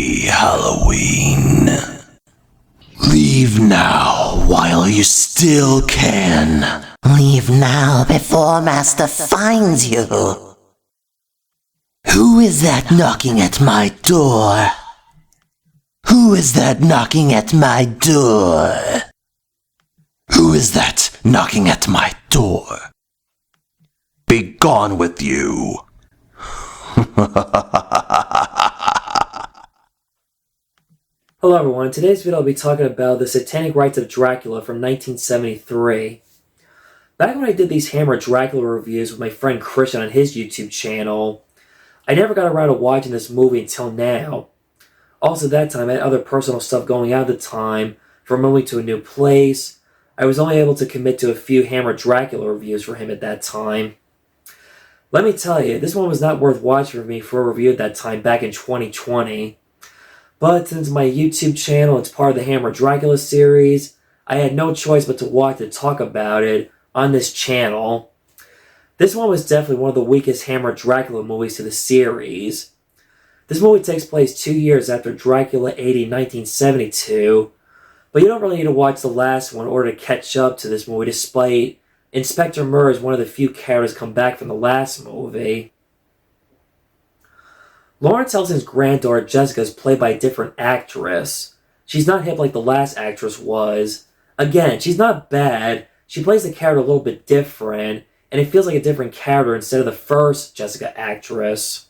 Happy Halloween. Leave now while you still can. Leave now before Master finds you. Who is that knocking at my door? Who is that knocking at my door? Who is that knocking at my door? Be gone with you. Hello everyone, in today's video I'll be talking about the Satanic Rites of Dracula from 1973. Back when I did these Hammer Dracula reviews with my friend Christian on his YouTube channel, I never got around to watching this movie until now. Also that time I had other personal stuff going on at the time, from moving to a new place. I was only able to commit to a few Hammer Dracula reviews for him at that time. Let me tell you, this one was not worth watching for me for a review at that time back in 2020. But since my YouTube channel is part of the Hammer Dracula series, I had no choice but to watch and talk about it on this channel. This one was definitely one of the weakest Hammer Dracula movies to the series. This movie takes place 2 years after Dracula AD 1972, but you don't really need to watch the last one in order to catch up to this movie, despite Inspector Murr is one of the few characters come back from the last movie. Lawerence Helsing's granddaughter Jessica is played by a different actress. She's not hip like the last actress was. Again, she's not bad. She plays the character a little bit different, and it feels like a different character instead of the first Jessica actress.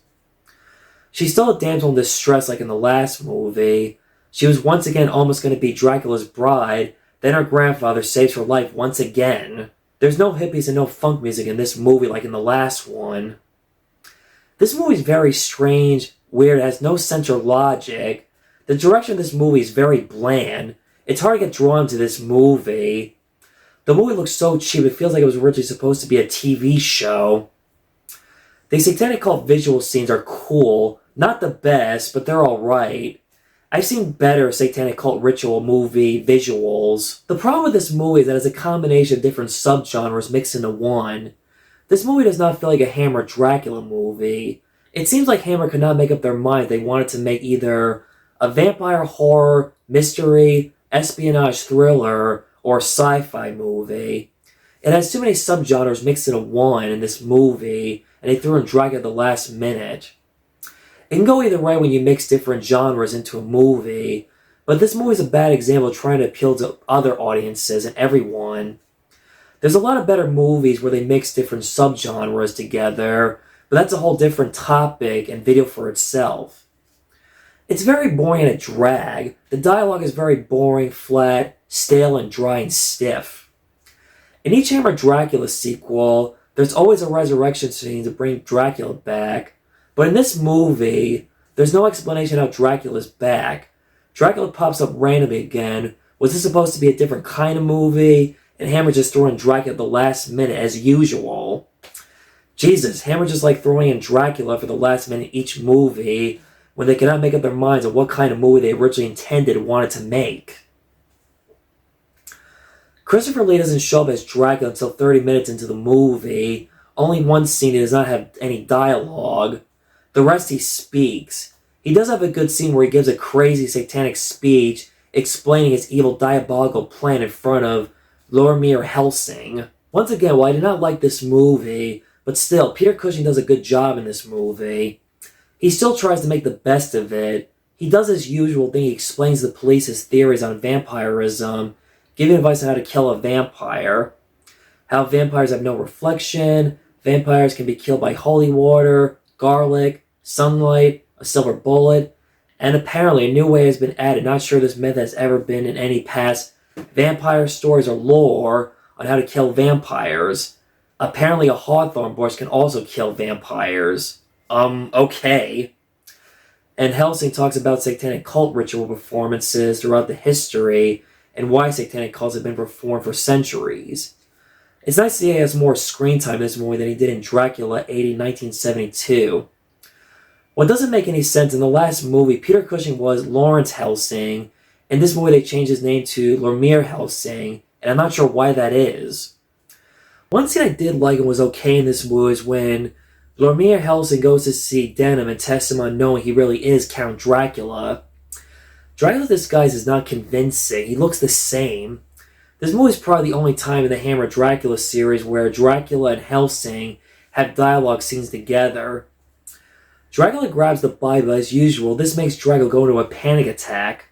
She's still a damsel in distress like in the last movie. She was once again almost going to be Dracula's bride, then her grandfather saves her life once again. There's no hippies and no funk music in this movie like in the last one. This movie is very strange, weird, it has no sense or logic. The direction of this movie is very bland. It's hard to get drawn to this movie. The movie looks so cheap, it feels like it was originally supposed to be a TV show. The Satanic Cult visual scenes are cool. Not the best, but they're alright. I've seen better Satanic Cult ritual movie visuals. The problem with this movie is that it's a combination of different subgenres mixed into one. This movie does not feel like a Hammer Dracula movie. It seems like Hammer could not make up their mind they wanted to make either a vampire horror, mystery, espionage thriller, or sci-fi movie. It has too many subgenres mixed into one in this movie, and they threw in Dracula at the last minute. It can go either way when you mix different genres into a movie, but this movie is a bad example of trying to appeal to other audiences and everyone. There's a lot of better movies where they mix different subgenres together, but that's a whole different topic and video for itself. It's very boring and a drag. The dialogue is very boring, flat, stale, and dry and stiff. In each Hammer Dracula sequel, there's always a resurrection scene to bring Dracula back, but in this movie, there's no explanation how Dracula's back. Dracula pops up randomly again. Was this supposed to be a different kind of movie? And Hammer just throwing Dracula at the last minute as usual. Jesus, Hammer just like throwing in Dracula for the last minute each movie when they cannot make up their minds on what kind of movie they originally intended and wanted to make. Christopher Lee doesn't show up as Dracula until 30 minutes into the movie. Only one scene he does not have any dialogue. The rest he speaks. He does have a good scene where he gives a crazy satanic speech explaining his evil diabolical plan in front of Lorimer Helsing. Once again, while I did not like this movie, but still, Peter Cushing does a good job in this movie. He still tries to make the best of it. He does his usual thing, he explains to the police his theories on vampirism, giving advice on how to kill a vampire. How vampires have no reflection, vampires can be killed by holy water, garlic, sunlight, a silver bullet, and apparently a new way has been added. Not sure this method has ever been in any past vampire stories or lore on how to kill vampires. Apparently a hawthorn bush can also kill vampires. Okay. And Helsing talks about satanic cult ritual performances throughout the history and why satanic cults have been performed for centuries. It's nice to see he has more screen time in this movie than he did in Dracula AD 1972. What doesn't make any sense, in the last movie, Peter Cushing was Lawerence Helsing. In this movie, they changed his name to Lorimer Helsing, and I'm not sure why that is. One scene I did like and was okay in this movie is when Lorimer Helsing goes to see Denham and tests him on knowing he really is Count Dracula. Dracula's disguise is not convincing. He looks the same. This movie is probably the only time in the Hammer Dracula series where Dracula and Helsing have dialogue scenes together. Dracula grabs the Bible as usual. This makes Dracula go into a panic attack.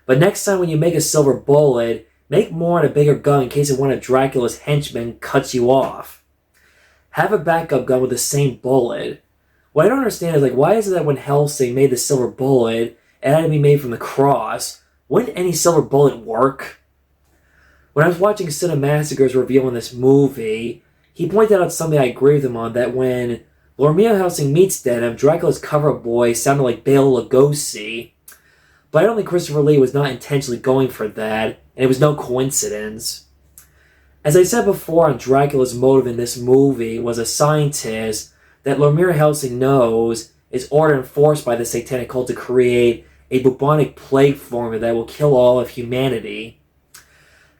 But next time when you make a silver bullet, make more and a bigger gun in case one of Dracula's henchmen cuts you off. Have a backup gun with the same bullet. What I don't understand is, why is it that when Helsing made the silver bullet, it had to be made from the cross? Wouldn't any silver bullet work? When I was watching Cinemassacre's review on this movie, he pointed out something I agree with him on, that when Lorimer Helsing meets Denham, Dracula's cover-up boy sounded like Bela Lugosi. But I don't think Christopher Lee was not intentionally going for that, and it was no coincidence. As I said before, Dracula's motive in this movie was a scientist that Lorimer Helsing knows is ordered and forced by the satanic cult to create a bubonic plague formula that will kill all of humanity.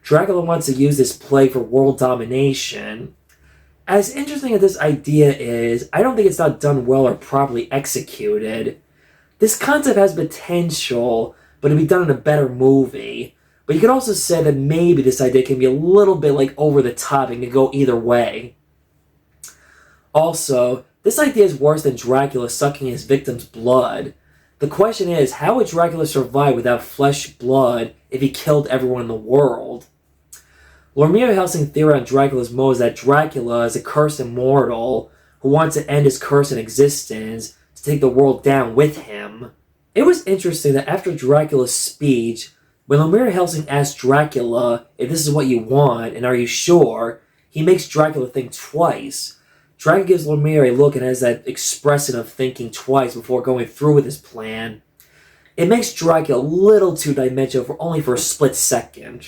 Dracula wants to use this plague for world domination. As interesting as this idea is, I don't think it's not done well or properly executed. This concept has potential, but it'd be done in a better movie. But you could also say that maybe this idea can be a little bit over the top and can go either way. Also, this idea is worse than Dracula sucking his victim's blood. The question is, how would Dracula survive without flesh blood if he killed everyone in the world? Lorimer Helsing's theory on Dracula's motive is that Dracula is a cursed immortal who wants to end his curse in existence to take the world down with him. It was interesting that after Dracula's speech, when Lorimer Helsing asks Dracula if this is what you want and are you sure, he makes Dracula think twice. Dracula gives Lorimer a look and has that expression of thinking twice before going through with his plan. It makes Dracula a little two-dimensional only for a split second.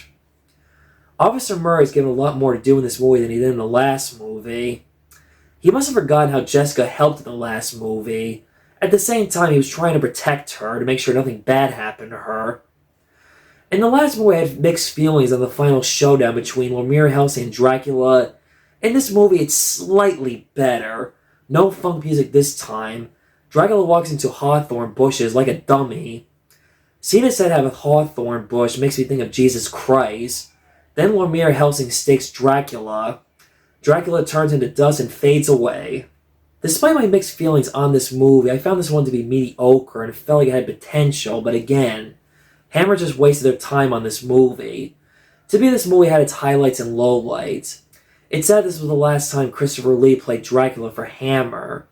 Officer Murray is given a lot more to do in this movie than he did in the last movie. He must have forgotten how Jessica helped in the last movie. At the same time, he was trying to protect her to make sure nothing bad happened to her. In the last movie, I had mixed feelings on the final showdown between Lorimer Helsing and Dracula. In this movie, it's slightly better. No funk music this time. Dracula walks into hawthorn bushes like a dummy. Seeing his head have a hawthorn bush makes me think of Jesus Christ. Then Lorimer Helsing stakes Dracula. Dracula turns into dust and fades away. Despite my mixed feelings on this movie, I found this one to be mediocre and it felt like it had potential, but again, Hammer just wasted their time on this movie. To me, this movie had its highlights and lowlights. It's sad this was the last time Christopher Lee played Dracula for Hammer.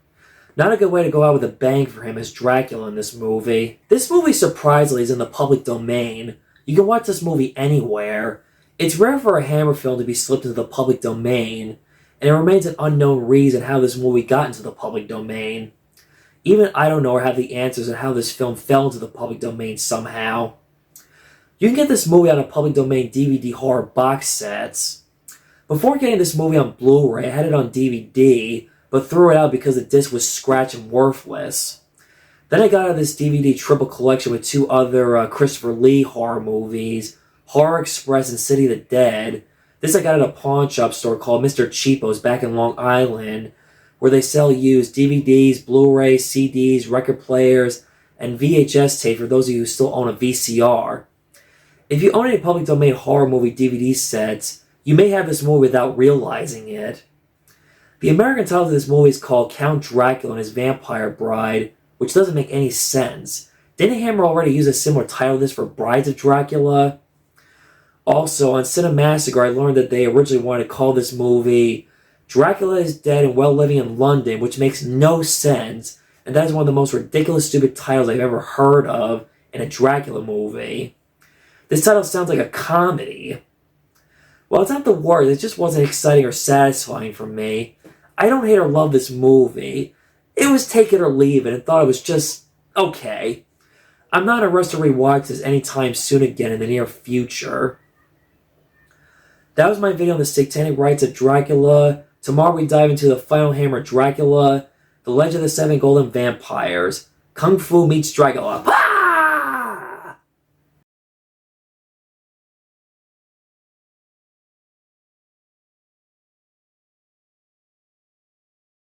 Not a good way to go out with a bang for him as Dracula in this movie. This movie surprisingly is in the public domain. You can watch this movie anywhere. It's rare for a Hammer film to be slipped into the public domain, and it remains an unknown reason how this movie got into the public domain. Even I don't know or have the answers on how this film fell into the public domain somehow. You can get this movie on a public domain DVD horror box sets. Before getting this movie on Blu-ray, I had it on DVD, but threw it out because the disc was scratched and worthless. Then I got out this DVD triple collection with two other Christopher Lee horror movies, Horror Express and City of the Dead. This I got at a pawn shop store called Mr. Cheapo's back in Long Island, where they sell used DVDs, Blu-rays, CDs, record players, and VHS tape for those of you who still own a VCR. If you own any public domain horror movie DVD sets, you may have this movie without realizing it. The American title of this movie is called Count Dracula and His Vampire Bride, which doesn't make any sense. Didn't Hammer already use a similar title to this for Brides of Dracula? Also, on Cinemassacre, I learned that they originally wanted to call this movie Dracula is Dead and Well Living in London, which makes no sense, and that is one of the most ridiculous, stupid titles I've ever heard of in a Dracula movie. This title sounds like a comedy. Well, it's not the worst, it just wasn't exciting or satisfying for me. I don't hate or love this movie. It was take it or leave it, and thought it was just okay. I'm not in a rush to rewatch this anytime soon again in the near future. That was my video on the Satanic Rites of Dracula. Tomorrow we dive into the final Hammer Dracula, The Legend of the Seven Golden Vampires, Kung Fu meets Dracula.